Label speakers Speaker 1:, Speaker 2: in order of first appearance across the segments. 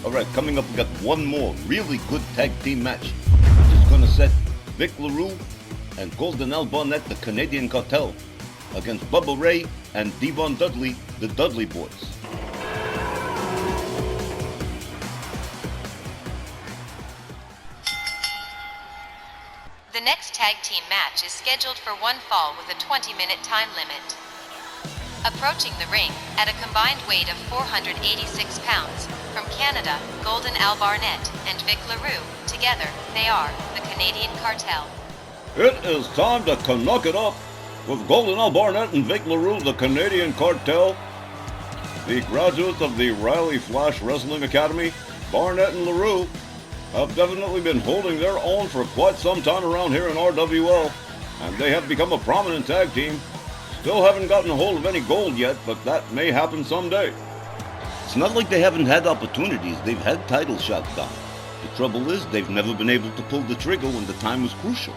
Speaker 1: Alright, coming up we got one more really good tag team match, which is gonna set Vic LaRue and Golden Al Barnett, the Canadian Cartel, against Bubba Ray and Devon Dudley, the Dudley Boys.
Speaker 2: The next tag team match is scheduled for one fall with a 20-minute time limit. Approaching the ring at a combined weight of 486 pounds, from Canada, Golden Al Barnett and Vic LaRue, together they are the Canadian Cartel.
Speaker 1: It is time to knock it up with Golden Al Barnett and Vic LaRue, the Canadian Cartel. The graduates of the Riley Flash Wrestling Academy, Barnett and LaRue, have definitely been holding their own for quite some time around here in RWL, and they have become a prominent tag team. Still haven't gotten a hold of any gold yet, but that may happen someday. It's not like they haven't had opportunities. They've had title shots down. The trouble is, they've never been able to pull the trigger when the time was crucial.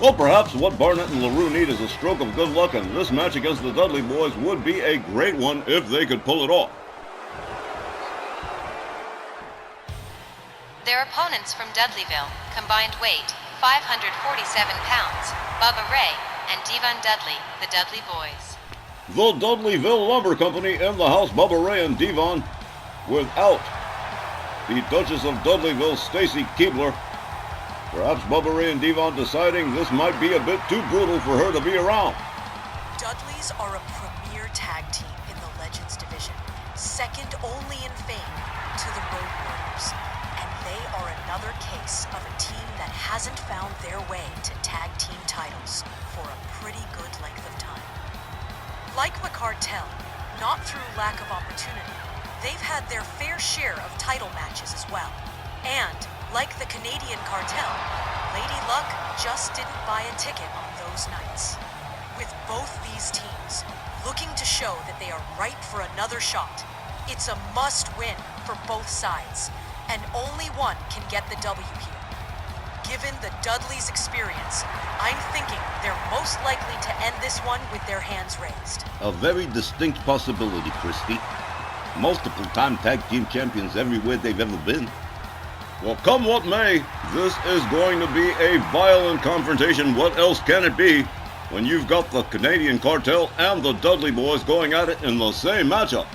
Speaker 1: Well, perhaps what Barnett and LaRue need is a stroke of good luck, and this match against the Dudley Boys would be a great one if they could pull it off.
Speaker 2: Their opponents from Dudleyville, combined weight 547 pounds, Bubba Ray and Devon Dudley, the Dudley Boys.
Speaker 1: The Dudleyville Lumber Company in the house, Bubba Ray and Devon, without the Duchess of Dudleyville, Stacy Keebler. Perhaps Bubba Ray and Devon deciding this might be a bit too brutal for her to be around.
Speaker 3: Dudleys are a premier tag team in the Legends division, second only in fame to the Road Warriors. And they are another case of a team that hasn't found their way to tag team titles for a pretty good length of time. Like the Cartel, not through lack of opportunity, they've had their fair share of title matches as well. And, like the Canadian Cartel, Lady Luck just didn't buy a ticket on those nights. With both these teams looking to show that they are ripe for another shot, it's a must-win for both sides, and only one can get the W here. Given the Dudleys' experience, I'm thinking they're most likely to end this one with their hands raised.
Speaker 1: A very distinct possibility, Christy. Multiple-time tag team champions everywhere they've ever been. Well, come what may, this is going to be a violent confrontation. What else can it be when you've got the Canadian Cartel and the Dudley Boys going at it in the same matchup?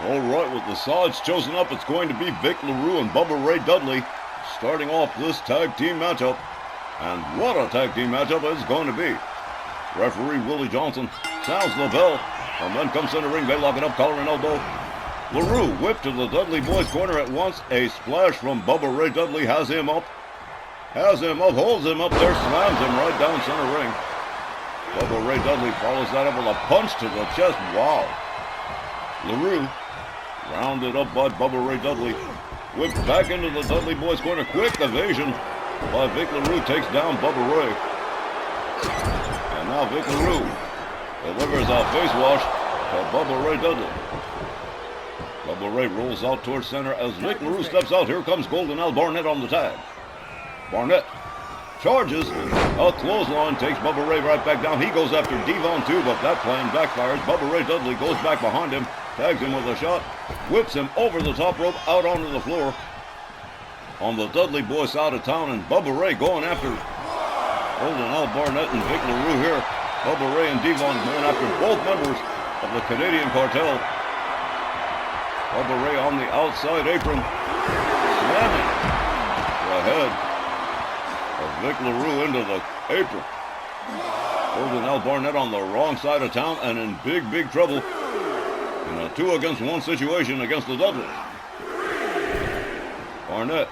Speaker 1: All right, with the sides chosen up, it's going to be Vic LaRue and Bubba Ray Dudley starting off this tag team matchup. And what a tag team matchup it's going to be. Referee Willie Johnson sounds the bell. And then comes in the ring, they lock it up, collar and elbow. LaRue whipped to the Dudley Boys corner at once. A splash from Bubba Ray Dudley has him up, holds him up there, slams him right down center ring. Bubba Ray Dudley follows that up with a punch to the chest. Wow. LaRue, rounded up by Bubba Ray Dudley, whipped back into the Dudley Boys corner. Quick evasion by Vic LaRue, takes down Bubba Ray. And now Vic LaRue delivers a face wash to Bubba Ray Dudley. Bubba Ray rolls out towards center as Vic LaRue steps out. Here comes Golden Al Barnett on the tag. Barnett charges. A clothesline takes Bubba Ray right back down. He goes after Devon too, but that plan backfires. Bubba Ray Dudley goes back behind him, tags him with a shot, whips him over the top rope out onto the floor. On the Dudley Boys side of town, and Bubba Ray going after Golden Al Barnett and Vic LaRue here. Bubba Ray and Devon going after both members of the Canadian Cartel. Bubba Ray on the outside apron, slamming the head of Vic LaRue into the apron. Golden Al Barnett on the wrong side of town and in big trouble in a 2-against-1 situation against the Dudleys. Barnett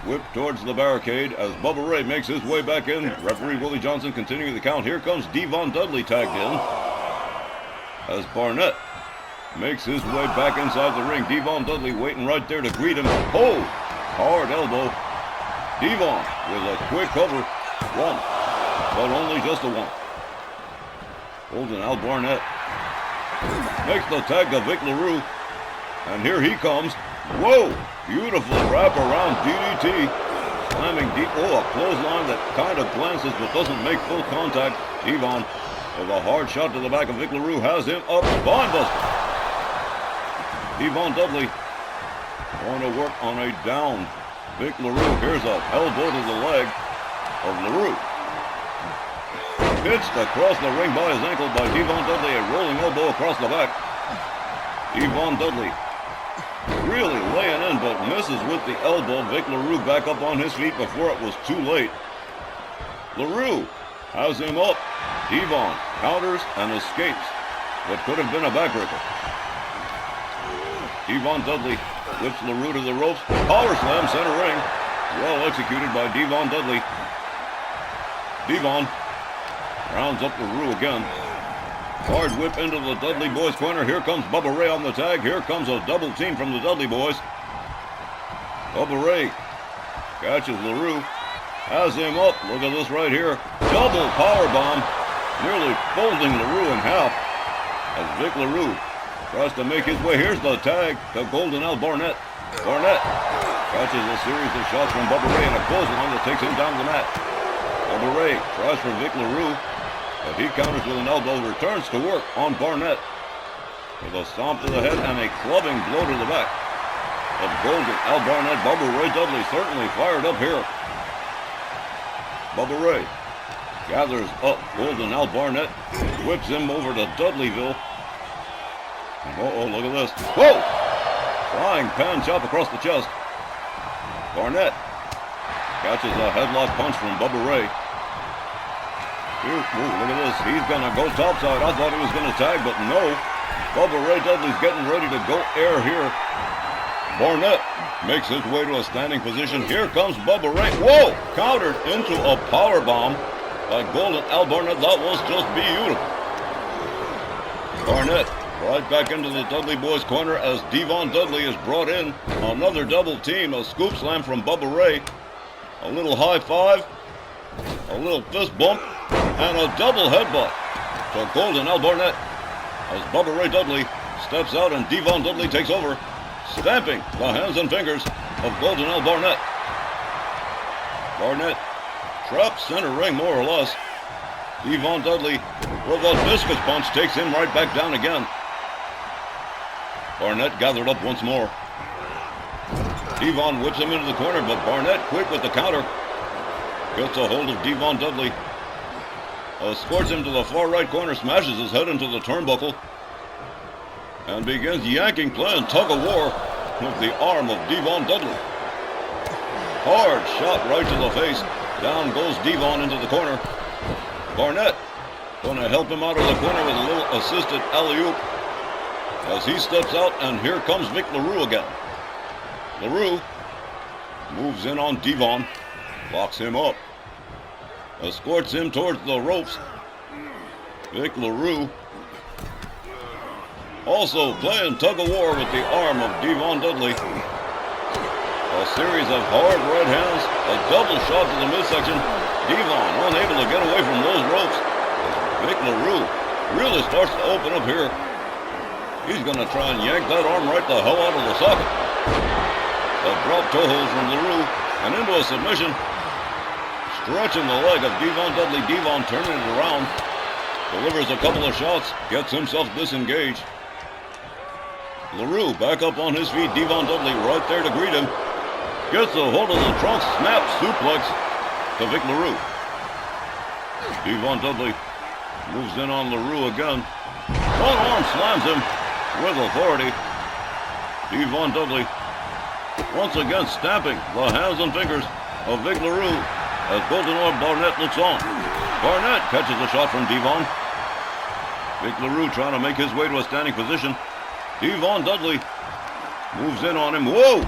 Speaker 1: whipped towards the barricade as Bubba Ray makes his way back in. Referee Willie Johnson continuing the count. Here comes Devon Dudley tagged in as Barnett makes his way back inside the ring. Devon Dudley waiting right there to greet him. Oh, hard elbow. Devon with a quick cover. One, but only just a one. Golden Al Barnett makes the tag to Vic LaRue. And here he comes. Whoa! Beautiful wrap around DDT. Slamming deep. Oh, a clothesline that kind of glances but doesn't make full contact. Devon With a hard shot to the back of Vic LaRue, has him up. Spinebuster. Devon Dudley going to work on a down. Vic LaRue, here's an elbow to the leg of LaRue. Pitched across the ring by his ankle by Devon Dudley, a rolling elbow across the back. Devon Dudley really laying in, but misses with the elbow. Vic LaRue back up on his feet before it was too late. LaRue has him up. Devon counters and escapes what could have been a backbreaker. Devon Dudley whips LaRue to the ropes. Power slam center ring. Well executed by Devon Dudley. Devon rounds up LaRue again. Hard whip into the Dudley boys corner. Here comes Bubba Ray on the tag. Here comes a double team from the Dudley boys. Bubba Ray catches LaRue. Has him up. Look at this right here. Double power bomb. Nearly folding LaRue in half. As Vic LaRue tries to make his way. Here's the tag to Golden Al Barnett. Barnett catches a series of shots from Bubba Ray and a clothesline that takes him down the mat. Bubba Ray tries for Vic LaRue, but he counters with an elbow, returns to work on Barnett with a stomp to the head and a clubbing blow to the back of Golden Al Barnett. Bubba Ray Dudley certainly fired up here. Bubba Ray gathers up Golden Al Barnett, whips him over to Dudleyville. Uh-oh, look at this. Whoa! Flying pan chop across the chest. Barnett catches a headlock punch from Bubba Ray. Ooh, look at this. He's going to go topside. I thought he was going to tag, but no. Bubba Ray Dudley's getting ready to go air here. Barnett makes his way to a standing position. Here comes Bubba Ray. Whoa! Countered into a power bomb by Golden Al Barnett. That was just beautiful. Barnett right back into the Dudley boys corner as Devon Dudley is brought in. Another double team. A scoop slam from Bubba Ray. A little high five. A little fist bump. And a double headbutt to Golden Al Barnett as Bubba Ray Dudley steps out and Devon Dudley takes over, stamping the hands and fingers of Golden Al Barnett. Barnett trapped center ring more or less. Devon Dudley with a discus punch takes him right back down again. Barnett gathered up once more. Devon whips him into the corner, but Barnett quick with the counter. Gets a hold of Devon Dudley. Escorts him to the far right corner, smashes his head into the turnbuckle, and begins yanking, playing tug of war with the arm of Devon Dudley. Hard shot right to the face. Down goes Devon into the corner. Barnett going to help him out of the corner with a little assisted alley-oop as he steps out, and here comes Vic LaRue again. LaRue moves in on Devon, locks him up, escorts him towards the ropes. Vic LaRue also playing tug of war with the arm of Devon Dudley. A series of hard right hands, a double shot to the midsection. Devon unable to get away from those ropes. Vic LaRue really starts to open up here. He's going to try and yank that arm right the hell out of the socket. A drop toe hold from LaRue and into a submission. Stretching the leg of Devon Dudley. Devon turning it around. Delivers a couple of shots. Gets himself disengaged. LaRue back up on his feet. Devon Dudley right there to greet him. Gets a hold of the trunk. Snap suplex to Vic LaRue. Devon Dudley moves in on LaRue again. One arm slams him with authority. Devon Dudley once again stamping the hands and fingers of Vic LaRue as Golden Al Barnett looks on. Barnett catches a shot from Devon. Vic LaRue trying to make his way to a standing position. Devon Dudley moves in on him. Whoa!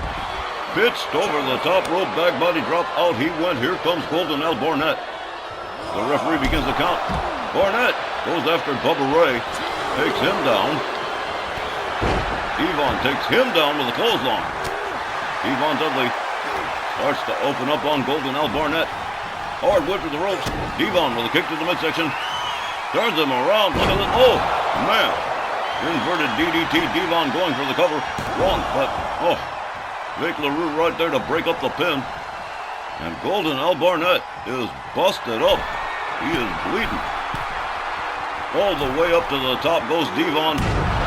Speaker 1: Pitched over the top rope, back body drop, out he went. Here comes Golden Al Barnett. The referee begins the count. Barnett goes after Bubba Ray, takes him down. Devon takes him down with a clothesline. Devon Dudley starts to open up on Golden Al Barnett. Hard whip to the ropes. Devon with a kick to the midsection. Turns him around. Look at it. Oh, man. Inverted DDT. Devon going for the cover. Wrong, but, oh. Vic LaRue right there to break up the pin. And Golden Al Barnett is busted up. He is bleeding. All the way up to the top goes Devon.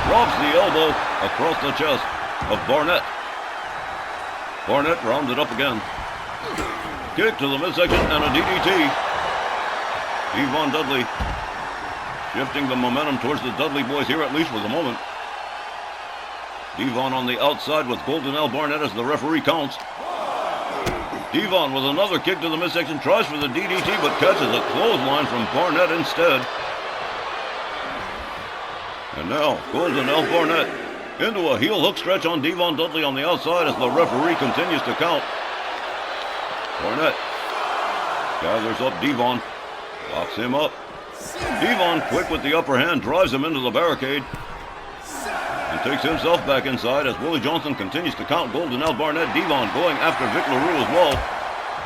Speaker 1: Drops the elbow across the chest of Barnett. Barnett rounded up again. Kick to the midsection and a DDT. Devon Dudley shifting the momentum towards the Dudley boys here, at least for the moment. Devon on the outside with Golden L. Barnett as the referee counts. Devon with another kick to the midsection, tries for the DDT, but catches a clothesline from Barnett instead. And now, Golden L. Barnett into a heel hook stretch on Devon Dudley on the outside as the referee continues to count. Barnett gathers up Devon, locks him up. Devon, quick with the upper hand, drives him into the barricade and takes himself back inside as Willie Johnson continues to count Golden L. Barnett. Devon going after Vic LaRue as well.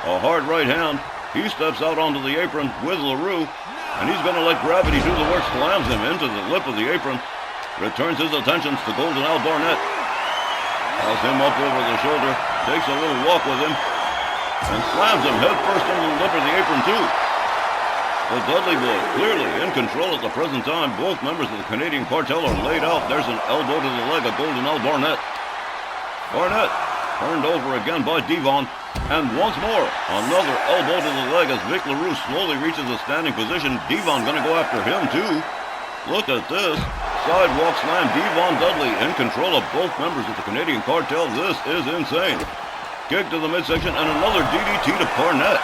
Speaker 1: A hard right hand. He steps out onto the apron with LaRue, and he's going to let gravity do the work, slams him into the lip of the apron, returns his attentions to Golden L. Barnett, has him up over the shoulder, takes a little walk with him, and slams him head first into the lip of the apron too. The Dudley boys clearly in control at the present time. Both members of the Canadian Cartel are laid out. There's an elbow to the leg of Golden L. Barnett. Barnett turned over again by Devon. And once more, another elbow to the leg as Vic LaRue slowly reaches a standing position. Devon going to go after him too. Look at this. Sidewalk slam. Devon Dudley in control of both members of the Canadian Cartel. This is insane. Kick to the midsection and another DDT to Barnett.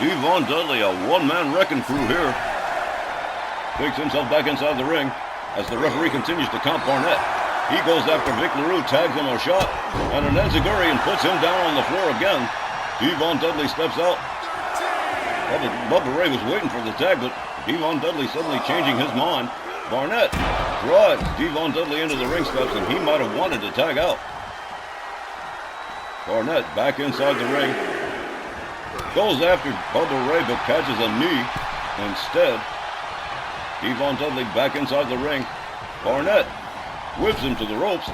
Speaker 1: Devon Dudley, a one-man wrecking crew here. Takes himself back inside the ring as the referee continues to count Barnett. He goes after Vic LaRue, tags him a shot, and an enziguri and puts him down on the floor again. Devon Dudley steps out. Bubba Ray was waiting for the tag, but Devon Dudley suddenly changing his mind. Barnett drives Devon Dudley into the ring steps, and he might have wanted to tag out. Barnett back inside the ring. Goes after Bubba Ray, but catches a knee instead. Devon Dudley back inside the ring. Barnett whips him to the ropes.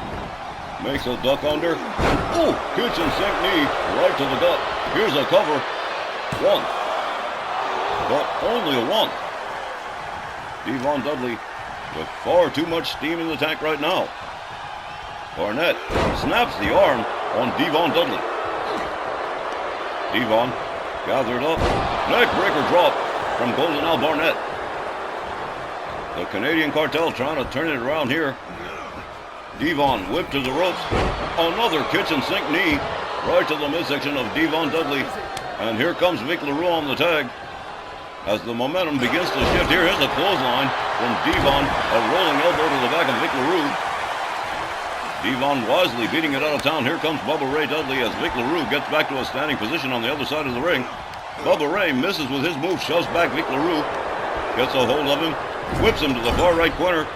Speaker 1: Makes a duck under. Ooh, kitchen sink knee right to the gut. Here's a cover. One. But only a one. Devon Dudley with far too much steam in the tank right now. Barnett snaps the arm on Devon Dudley. Devon gathered up. Neckbreaker drop from Golden L. Barnett. The Canadian Cartel trying to turn it around here. Devon whipped to the ropes. Another kitchen sink knee right to the midsection of Devon Dudley. And here comes Vic LaRue on the tag. As the momentum begins to shift, here is a clothesline from Devon. A rolling elbow to the back of Vic LaRue. Devon wisely beating it out of town. Here comes Bubba Ray Dudley as Vic LaRue gets back to a standing position on the other side of the ring. Bubba Ray misses with his move, shoves back Vic LaRue. Gets a hold of him, whips him to the far right corner,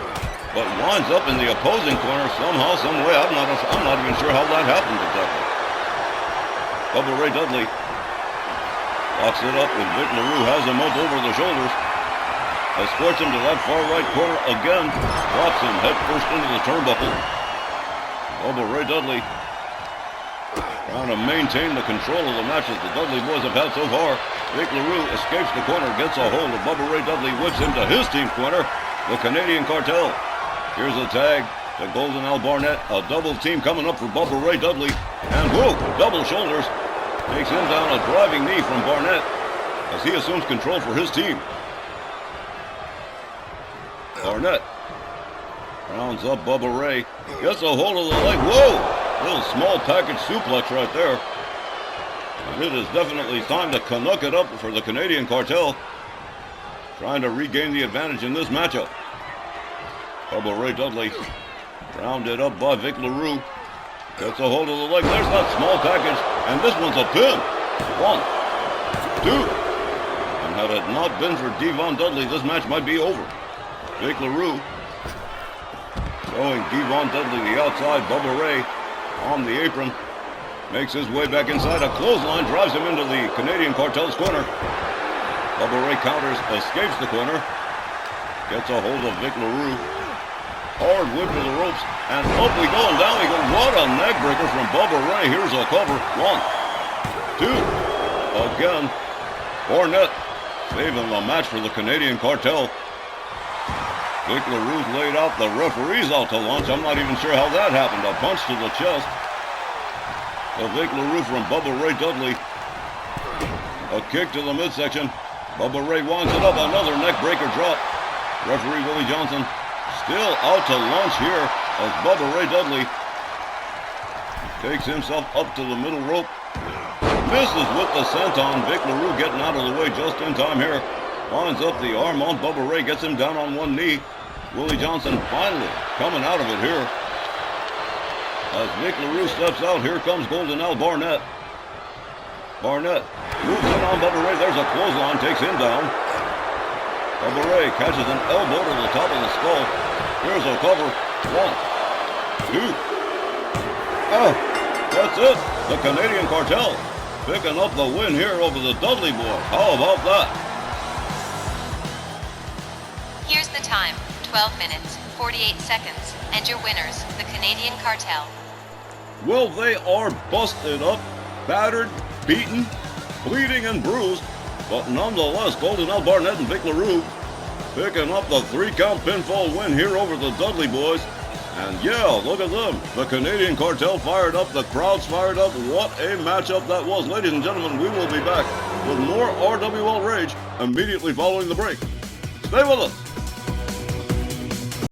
Speaker 1: but winds up in the opposing corner somehow, some way. I'm not even sure how that happened exactly. Bubba Ray Dudley locks it up and Vic LaRue has him up over the shoulders. Escorts him to that far right corner again, drops him head first into the turnbuckle. Bubba Ray Dudley trying to maintain the control of the match that the Dudley boys have had so far. Vic LaRue escapes the corner, gets a hold of Bubba Ray Dudley, whips him to his team's corner, the Canadian Cartel. Here's a tag to Golden L. Barnett, a double team coming up for Bubba Ray Dudley, and whoa, double shoulders, takes him down, a driving knee from Barnett as he assumes control for his team. Barnett rounds up Bubba Ray, gets a hold of the leg. Whoa! Little small package suplex right there. And it is definitely time to Canuck it up for the Canadian Cartel, trying to regain the advantage in this matchup. Bubba Ray Dudley rounded up by Vic LaRue. Gets a hold of the leg. There's that small package, and this one's a pin. 1, 2. And had it not been for Devon Dudley, this match might be over. Vic LaRue showing Devon Dudley the outside. Bubba Ray on the apron. Makes his way back inside. A clothesline drives him into the Canadian Cartel's corner. Bubba Ray counters, escapes the corner. Gets a hold of Vic LaRue. Hard whip to the ropes. And up we go and down we go. What a neck breaker from Bubba Ray. Here's a cover. 1, 2. Again. Barnett saving the match for the Canadian Cartel. Vic LaRue's laid out. The referee's out to lunch. I'm not even sure how that happened. A punch to the chest. The Vic LaRue from Bubba Ray Dudley. A kick to the midsection. Bubba Ray winds it up. Another neck breaker drop. Referee Willie Johnson still out to lunch here as Bubba Ray Dudley takes himself up to the middle rope. Misses with the senton. Vic LaRue getting out of the way just in time here. Winds up the arm on Bubba Ray. Gets him down on one knee. Willie Johnson finally coming out of it here. As Vic LaRue steps out, here comes Golden Al Barnett. Barnett moves in on Bubba Ray. There's a clothesline. Takes him down. Bubba Ray catches an elbow to the top of the skull. Here's a cover. 1, 2. Oh, that's it. The Canadian Cartel picking up the win here over the Dudley boys. How about that?
Speaker 2: Here's the time, 12 minutes, 48 seconds, and your winners, the Canadian Cartel.
Speaker 1: Well, they are busted up, battered, beaten, bleeding and bruised, but nonetheless, Golden Al Barnett and Vic LaRue picking up the 3-count pinfall win here over the Dudley boys. And yeah, look at them. The Canadian Cartel fired up, the crowd's fired up. What a matchup that was. Ladies and gentlemen, we will be back with more RWL Rage immediately following the break. Stay with us.